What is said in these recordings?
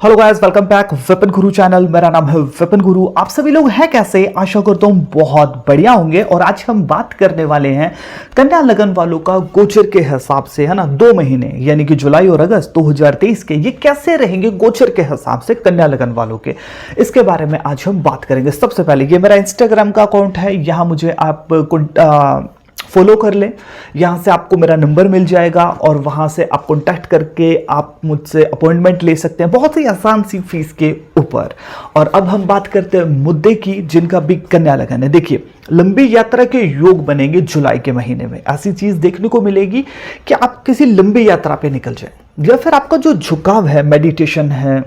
Hello guys, welcome back Vipin गुरु channel. मेरा नाम है विपिन गुरु। आप सभी लोग हैं कैसे? आशा करता हूं बहुत बढ़िया होंगे। और आज हम बात करने वाले हैं कन्या लगन वालों का गोचर के हिसाब से, है ना। 2 महीने यानी कि जुलाई और अगस्त 2023 के ये कैसे रहेंगे गोचर के हिसाब से कन्या लगन वालों के, इसके बारे में आज हम बात करेंगे। सबसे पहले ये मेरा इंस्टाग्राम का अकाउंट है, यहाँ मुझे आप फॉलो कर लें। यहाँ से आपको मेरा नंबर मिल जाएगा और वहाँ से आप कॉन्टैक्ट करके आप मुझसे अपॉइंटमेंट ले सकते हैं बहुत ही आसान सी फीस के ऊपर। और अब हम बात करते हैं मुद्दे की, जिनका भी कन्या लगन है। देखिए, लंबी यात्रा के योग बनेंगे जुलाई के महीने में। ऐसी चीज देखने को मिलेगी कि आप किसी लंबी यात्रा पे निकल जाए, या फिर आपका जो झुकाव है, मेडिटेशन है,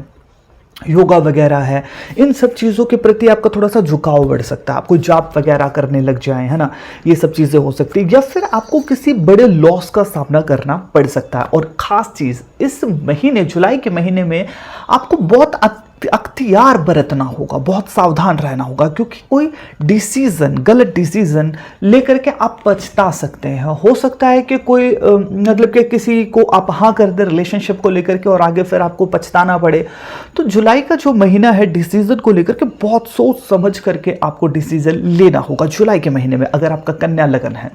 योगा वगैरह है, इन सब चीज़ों के प्रति आपका थोड़ा सा झुकाव बढ़ सकता है। आप कोई जॉब वगैरह करने लग जाए, है ना, ये सब चीज़ें हो सकती है। या फिर आपको किसी बड़े लॉस का सामना करना पड़ सकता है। और ख़ास चीज़, इस महीने जुलाई के महीने में आपको बहुत अख्तियार बरतना होगा, बहुत सावधान रहना होगा, क्योंकि कोई डिसीजन, गलत डिसीजन लेकर के आप पछता सकते हैं। हो सकता है कि कोई मतलब कि किसी को आप हाँ कर दे रिलेशनशिप को लेकर के और आगे फिर आपको पछताना पड़े। तो जुलाई का जो महीना है, डिसीजन को लेकर के बहुत सोच समझ करके आपको डिसीजन लेना होगा जुलाई के महीने में। अगर आपका कन्या लगन है,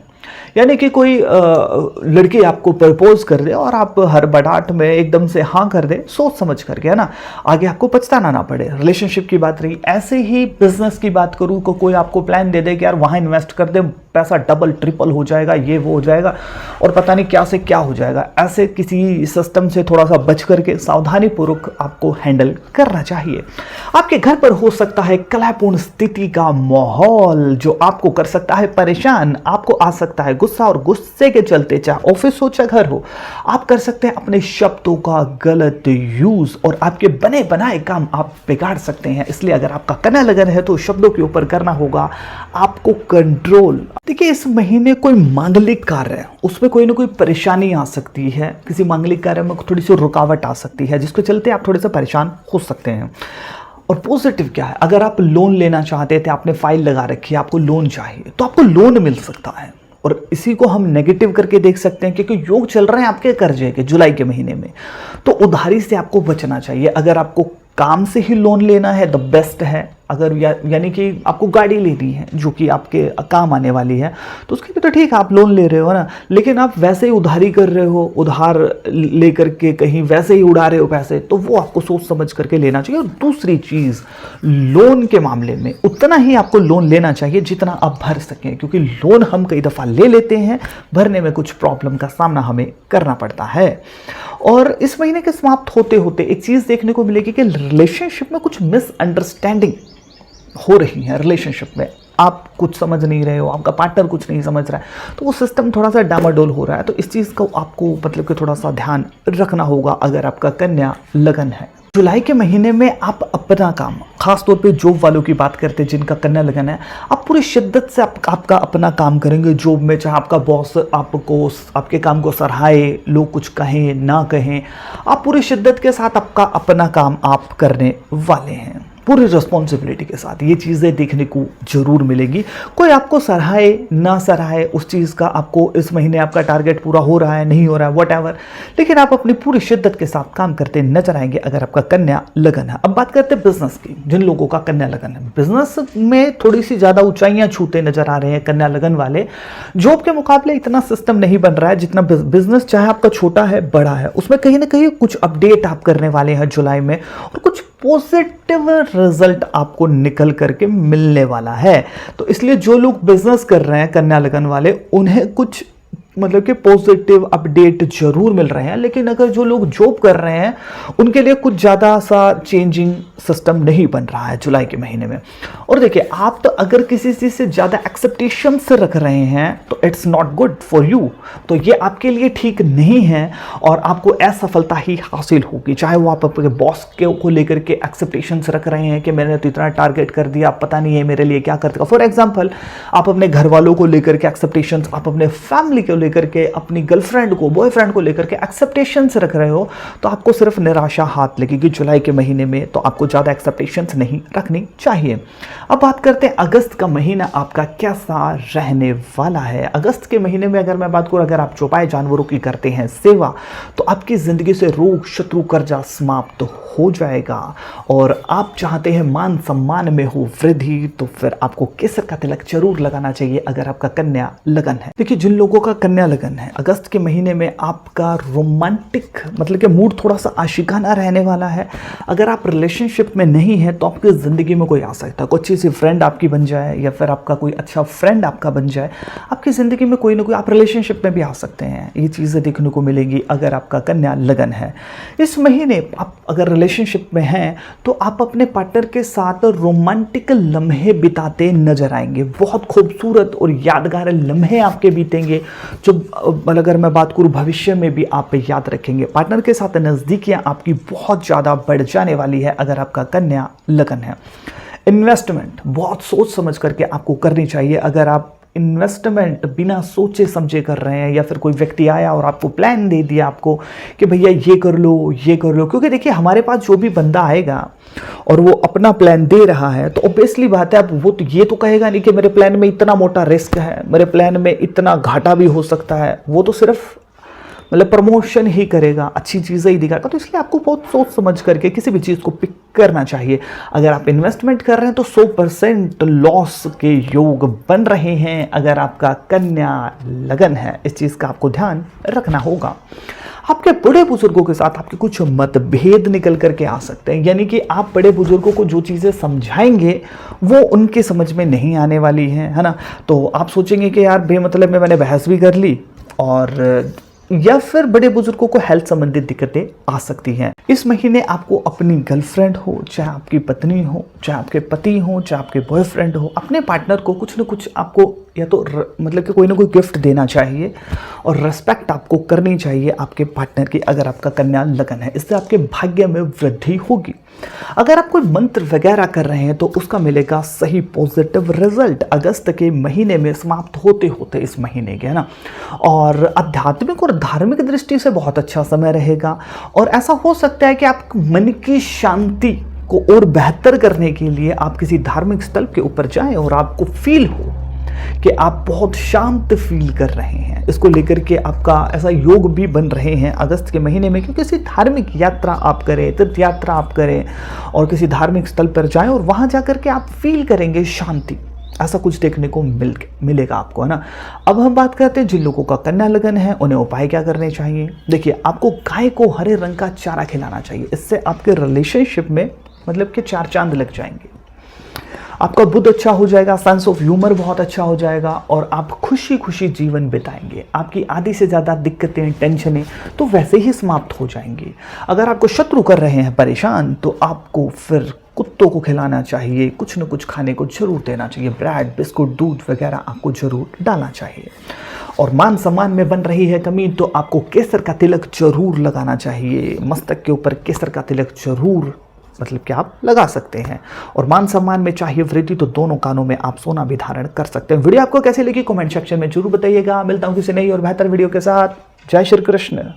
यानी कि कोई लड़की आपको प्रपोज कर दे और आप हड़बड़ाहट में एकदम से हाँ कर दे, सोच समझ करके, है ना, आगे आपको पछताना ना पड़े। रिलेशनशिप की बात रही, ऐसे ही बिजनेस की बात करूँ, कोई आपको प्लान दे दे कि यार वहाँ इन्वेस्ट कर दे, पैसा डबल ट्रिपल हो जाएगा, ये वो हो जाएगा, और पता नहीं क्या से क्या हो जाएगा। ऐसे किसी सिस्टम से थोड़ा सा बच करके सावधानी पूर्वक आपको हैंडल करना चाहिए। आपके घर पर हो सकता है कलहपूर्ण स्थिति का माहौल, जो आपको कर सकता है परेशान। आपको आ सकता है गुस्सा, और गुस्से के चलते, चाहे ऑफिस हो चाहे घर हो, आप कर सकते हैं अपने शब्दों का गलत यूज, और आपके बने बनाए काम आप बिगाड़ सकते हैं। इसलिए अगर आपका कन्या लगन है तो शब्दों के ऊपर करना होगा आपको कंट्रोल। देखिए, इस महीने कोई मांगलिक कार्य है, उसमें कोई ना कोई परेशानी आ सकती है। किसी मांगलिक कार्य में थोड़ी सी रुकावट आ सकती है, जिसके चलते आप थोड़े से परेशान हो सकते हैं। और पॉजिटिव क्या है, अगर आप लोन लेना चाहते थे, आपने फाइल लगा रखी है, आपको लोन चाहिए, तो आपको लोन मिल सकता है। और इसी को हम नेगेटिव करके देख सकते हैं, क्योंकि योग चल रहे हैं आपके कर्जे के जुलाई के महीने में, तो उधारी से आपको बचना चाहिए। अगर आपको काम से ही लोन लेना है, द बेस्ट है। अगर यानी कि आपको गाड़ी लेनी है जो कि आपके काम आने वाली है, तो उसके लिए तो ठीक है, आप लोन ले रहे हो ना, लेकिन आप वैसे ही उधारी कर रहे हो, उधार लेकर के कहीं वैसे ही उड़ा रहे हो पैसे, तो वो आपको सोच समझ करके लेना चाहिए। और दूसरी चीज़, लोन के मामले में उतना ही आपको लोन लेना चाहिए जितना आप भर सकें, क्योंकि लोन हम कई दफ़ा ले लेते हैं, भरने में कुछ प्रॉब्लम का सामना हमें करना पड़ता है। और इस महीने के समाप्त होते होते एक चीज़ देखने को मिलेगी कि रिलेशनशिप में कुछ मिसअंडरस्टैंडिंग हो रही है। रिलेशनशिप में आप कुछ समझ नहीं रहे हो, आपका पार्टनर कुछ नहीं समझ रहा है, तो वो सिस्टम थोड़ा सा डामाडोल हो रहा है। तो इस चीज़ को आपको मतलब कि थोड़ा सा ध्यान रखना होगा अगर आपका कन्या लगन है। जुलाई के महीने में आप अपना काम, खासतौर पे जॉब वालों की बात करते हैं जिनका कन्या लगन है, आप पूरी शिद्दत से आपका अपना काम करेंगे जॉब में। चाहे आपका बॉस आपको आपके काम को सराहे, लोग कुछ कहें ना कहें, आप पूरी शिद्दत के साथ आपका अपना काम आप करने वाले हैं, पूरी रिस्पॉन्सिबिलिटी के साथ। ये चीज़ें देखने को जरूर मिलेगी। कोई आपको सराहे ना सराहे, उस चीज़ का आपको इस महीने आपका टारगेट पूरा हो रहा है नहीं हो रहा है, व्हाटएवर, लेकिन आप अपनी पूरी शिद्दत के साथ काम करते नजर आएंगे अगर आपका कन्या लगन है। अब बात करते हैं बिजनेस की। जिन लोगों का कन्या लगन है, बिजनेस में थोड़ी सी ज़्यादा ऊंचाइयां छूते नजर आ रहे हैं कन्या लगन वाले। जॉब के मुकाबले इतना सिस्टम नहीं बन रहा है जितना बिजनेस, चाहे आपका छोटा है बड़ा है, उसमें कहीं ना कहीं कुछ अपडेट आप करने वाले हैं जुलाई में, और कुछ पॉजिटिव रिजल्ट आपको निकल करके मिलने वाला है। तो इसलिए जो लोग बिजनेस कर रहे हैं कन्या लगन वाले, उन्हें कुछ मतलब कि पॉजिटिव अपडेट जरूर मिल रहे हैं। लेकिन अगर जो लोग जॉब कर रहे हैं, उनके लिए कुछ ज़्यादा सा चेंजिंग सिस्टम नहीं बन रहा है जुलाई के महीने में। और देखिए, आप तो अगर किसी चीज़ से ज़्यादा एक्सेप्टेशन से रख रहे हैं तो it's not good for you, तो ये आपके लिए ठीक नहीं है और आपको असफलता ही हासिल होगी। चाहे वो आप अपने बॉस को लेकर के एक्सेप्टेशन रख रहे हैं कि मैंने तो इतना टारगेट कर दिया, पता नहीं है मेरे लिए क्या कर देगा। फॉर एग्जाम्पल, आप अपने घर वालों को लेकर के एक्सेप्टेशन, आप अपने फैमिली को लेकर के, अपनी गर्लफ्रेंड को, बॉयफ्रेंड को लेकर के एक्सेप्टेशंस रख रहे हो, तो आपको सिर्फ निराशा हाथ लगेगी जुलाई के महीने में। तो आपको ज़्यादा एक्सेप्टेशंस नहीं रखनी चाहिए। अब बात करते हैं अगस्त का महीना आपका कैसा रहने वाला है। अगस्त के महीने में अगर मैं बात करूँ, अगर आप चौपाए जानवरों की करते हैं सेवा, तो आपकी ज़िंदगी से रोग, शत्रु, कर्जा समाप्त हो जाएगा। और आप चाहते हैं मान सम्मान में हो वृद्धि, तो फिर आपको केसर का तिलक जरूर लगाना चाहिए अगर आपका कन्या लगन है। देखिए, जिन लोगों का कन्या लगन है, अगस्त के महीने में आपका रोमांटिक मतलब कि मूड थोड़ा सा आशिकाना रहने वाला है। अगर आप रिलेशनशिप में नहीं है तो आपकी ज़िंदगी में कोई आ सकता है, कोई अच्छी सी फ्रेंड आपकी बन जाए, या फिर आपका कोई अच्छा फ्रेंड आपका बन जाए। आपकी ज़िंदगी में कोई ना कोई, आप रिलेशनशिप में भी आ सकते हैं। ये चीज़ें देखने को मिलेगी अगर आपका कन्या लगन है। इस महीने आप अगर रिलेशनशिप में हैं तो आप अपने पार्टनर के साथ रोमांटिक लम्हे बिताते नजर आएंगे। बहुत खूबसूरत और यादगार लम्हे आपके बीतेंगे, जो अगर मैं बात करूं भविष्य में भी आप याद रखेंगे। पार्टनर के साथ नज़दीकियां आपकी बहुत ज़्यादा बढ़ जाने वाली है अगर आपका कन्या लगन है। इन्वेस्टमेंट बहुत सोच समझ करके आपको करनी चाहिए। अगर आप इन्वेस्टमेंट बिना सोचे समझे कर रहे हैं, या फिर कोई व्यक्ति आया और आपको प्लान दे दिया आपको कि भैया ये कर लो, ये कर लो, क्योंकि देखिए हमारे पास जो भी बंदा आएगा और वो अपना प्लान दे रहा है, तो ऑब्वियसली बात है, अब वो तो ये तो कहेगा नहीं कि मेरे प्लान में इतना मोटा रिस्क है, मेरे प्लान में इतना घाटा भी हो सकता है। वो तो सिर्फ मतलब प्रमोशन ही करेगा, अच्छी चीज़ें ही दिखाएगा। तो इसलिए आपको बहुत सोच समझ करके किसी भी चीज़ को पिक करना चाहिए। अगर आप इन्वेस्टमेंट कर रहे हैं तो 100% लॉस के योग बन रहे हैं अगर आपका कन्या लगन है। इस चीज़ का आपको ध्यान रखना होगा। आपके बड़े बुजुर्गों के साथ आपके कुछ मतभेद निकल करके आ सकते हैं, यानी कि आप बड़े बुजुर्गों को जो चीज़ें समझाएंगे वो उनके समझ में नहीं आने वाली हैं, है ना। तो आप सोचेंगे कि यार बेमतलब में मैंने बहस भी कर ली, और या फिर बड़े बुजुर्गों को हेल्थ संबंधित दिक्कतें आ सकती हैं। इस महीने आपको अपनी गर्लफ्रेंड हो, चाहे आपकी पत्नी हो, चाहे आपके पति हो, चाहे आपके बॉयफ्रेंड हो, अपने पार्टनर को कुछ ना कुछ आपको या तो मतलब कि कोई ना कोई गिफ्ट देना चाहिए, और रेस्पेक्ट आपको करनी चाहिए आपके पार्टनर की अगर आपका कन्या लगन है। इससे आपके भाग्य में वृद्धि होगी। अगर आप कोई मंत्र वगैरह कर रहे हैं तो उसका मिलेगा सही पॉजिटिव रिजल्ट अगस्त के महीने में समाप्त होते होते इस महीने के, है ना। और आध्यात्मिक और धार्मिक दृष्टि से बहुत अच्छा समय रहेगा, और ऐसा हो सकता है कि आप मन की शांति को और बेहतर करने के लिए आप किसी धार्मिक स्थल के ऊपर जाएं और आपको फील हो कि आप बहुत शांत फील कर रहे हैं। इसको लेकर के आपका ऐसा योग भी बन रहे हैं अगस्त के महीने में कि किसी धार्मिक यात्रा आप करें, तीर्थ यात्रा आप करें, और किसी धार्मिक स्थल पर जाएं और वहां जाकर के आप फील करेंगे शांति। ऐसा कुछ देखने को मिलेगा आपको, है ना। अब हम बात करते हैं जिन लोगों का कन्या लगन है उन्हें उपाय क्या करने चाहिए। देखिए, आपको गाय को हरे रंग का चारा खिलाना चाहिए। इससे आपके रिलेशनशिप में मतलब कि 4 चांद लग जाएंगे। आपका बुद्ध अच्छा हो जाएगा, सेंस ऑफ ह्यूमर बहुत अच्छा हो जाएगा, और आप खुशी खुशी जीवन बिताएंगे। आपकी आधी से ज़्यादा दिक्कतें, टेंशनें तो वैसे ही समाप्त हो जाएंगी। अगर आपको शत्रु कर रहे हैं परेशान, तो आपको फिर कुत्तों को खिलाना चाहिए, कुछ न कुछ खाने को जरूर देना चाहिए। ब्रेड, बिस्कुट, दूध वगैरह आपको जरूर डालना चाहिए। और मान सम्मान में बन रही है कमी, तो आपको केसर का तिलक जरूर लगाना चाहिए। मस्तक के ऊपर केसर का तिलक जरूर मतलब कि आप लगा सकते हैं। और मान सम्मान में चाहिए वृद्धि, तो दोनों कानों में आप सोना भी धारण कर सकते हैं। वीडियो आपको कैसी लगी कमेंट सेक्शन में जरूर बताइएगा। मिलता हूं किसी नई और बेहतर वीडियो के साथ। जय श्री कृष्ण।